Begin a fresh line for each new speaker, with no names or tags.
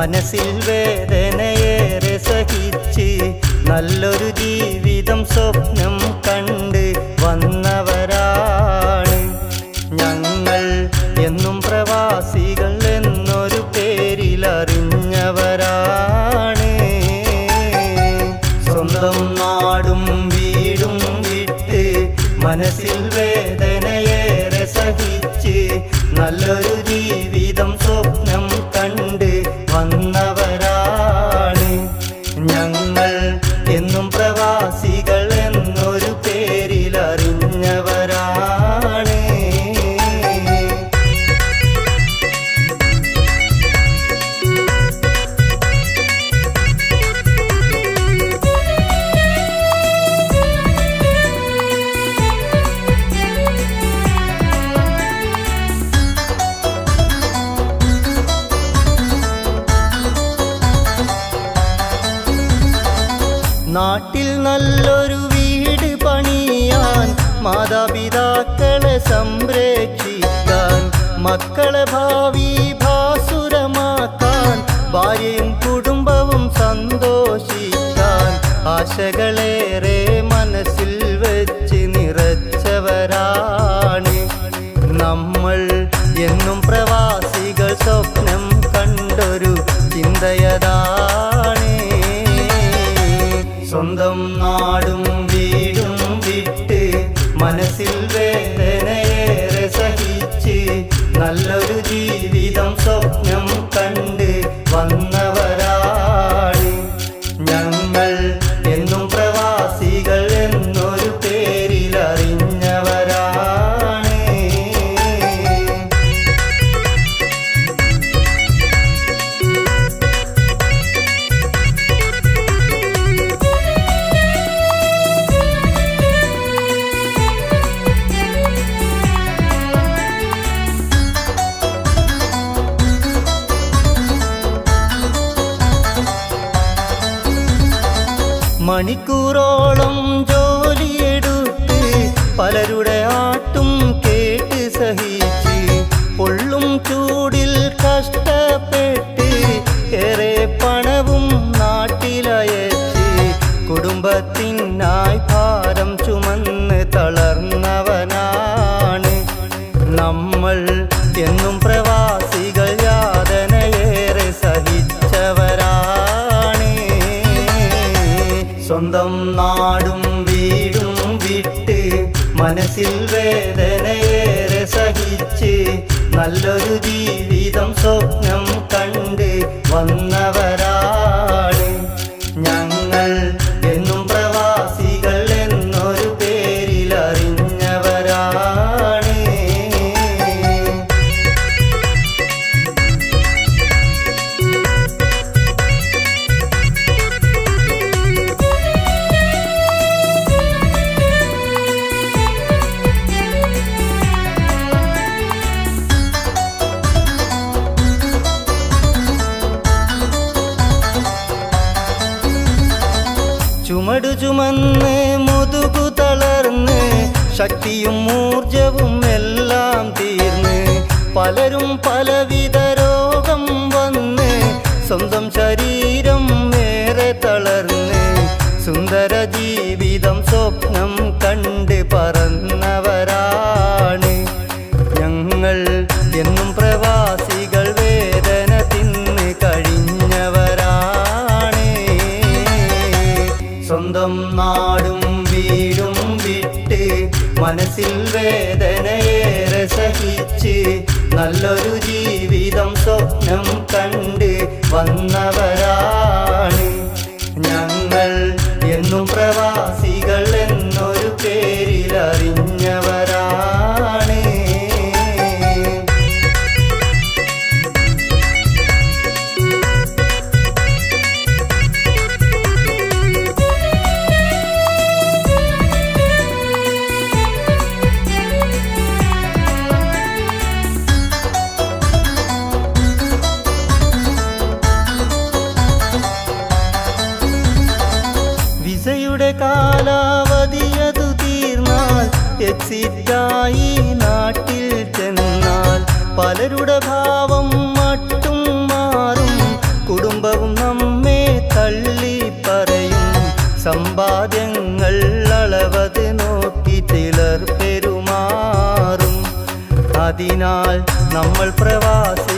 മനസ്സിൽ വേദനയേറെ സഹിച്ച് നല്ലൊരു ജീവിതം സ്വപ്നം കണ്ട് വന്നവരാണ് ഞങ്ങൾ. എന്നും പ്രവാസികൾ എന്നൊരു പേരിലറിഞ്ഞവരാണ്. സ്വന്തം നാടും വീടും വിട്ട് മനസ്സിൽ വേദനയേറെ സഹിച്ച് നല്ലൊരു ജീവിതം സ്വപ്നം കണ്ട് വന്നവരാണ് ഞങ്ങൾ. എന്നും പ്രവാസികൾ എന്നൊരു പേരിലറിഞ്ഞവരാണ്. നാട്ടിൽ നല്ലൊരു വീട് പണിയാൻ, മാതാപിതാക്കളെ സംരക്ഷിക്കാൻ, മക്കളെ ഭാവി ഭാസുരമാക്കാൻ, ഭാര്യയും കുടുംബവും സന്തോഷിക്കാൻ ആശകളേറെ മനസ്സിൽ വെച്ച് നിറച്ചവരാണ് നമ്മൾ. എന്നും പ്രവാസികൾ സ്വപ്നം കണ്ടൊരു ചിന്തയതാണ്. സ്വന്തം നാടും വീടും വിട്ട് മനസ്സിൽ വേദനയേറെ സഹിച്ച് നല്ലൊരു ജീവിതം സ്വപ്നം കണ്ട് വന്നവരാണ് ഞങ്ങൾ. എന്നും പ്രവാസികൾ എന്നൊരു പേരിലറിഞ്ഞവരാണ്. മണിക്കൂറോളം ജോലിയെടുത്ത് പലരുടെ ആട്ടും കേട്ട് സഹിച്ച് പൊള്ളും ചൂടിൽ കഷ്ടപ്പെട്ട് ഏറെ പണവും നാട്ടിലയച്ച് കുടുംബത്തിനായി ഭാരം ചുമന്ന് തളർന്നവനാണ് നമ്മൾ. എന്നും പ്രവാസികൾ യാതനയേറെ സഹിച്ചവരാണ്. സ്വന്തം നാടും വീടും വിട്ട് മനസ്സിൽ വേദനയേറെ സഹിച്ച് നല്ലൊരു ജീവിതം സ്വപ്നം കണ്ട് വന്നവരാണ് ഞങ്ങൾ. എന്നും പ്രവാസികൾ എന്നൊരു പേരിലറിഞ്ഞവരാണ്. ചുമടു ചുമന്ന് മുതുകു തളർന്ന് ശക്തിയും ഊർജവും എല്ലാം തീർന്ന് പലരും പലവിധ രോഗം വന്ന് സ്വന്തം ശരീരം ഏറെ തളർന്ന് സുന്ദര ജീവിതം സ്വപ്നം കണ്ട് പറന്നവരാണ് ഞങ്ങൾ. എന്നും പ്രവാസികൾ വേദന തിന്ന് കഴിഞ്ഞവരാണ്. സ്വന്തം നാടും വീടും വിട്ട് മനസ്സിൽ വേദനയേറെ സഹിച്ച് നല്ലൊരു ജീവിതം സ്വപ്നം കണ്ട് വന്നവരാണ് ഞങ്ങൾ. എന്നും പ്രവാസികൾ എന്നൊരു പേരിലറിഞ്ഞവരാണ്. വിസയുടെ കാലാവധിയതു തീർന്നാൽ എക്സിറ്റായി നാട്ടിൽ ചെന്നാൽ പലരുടെ ഭാവം മട്ടും മാറും. അതിനാൽ നമ്മൾ പ്രവാസികളായി.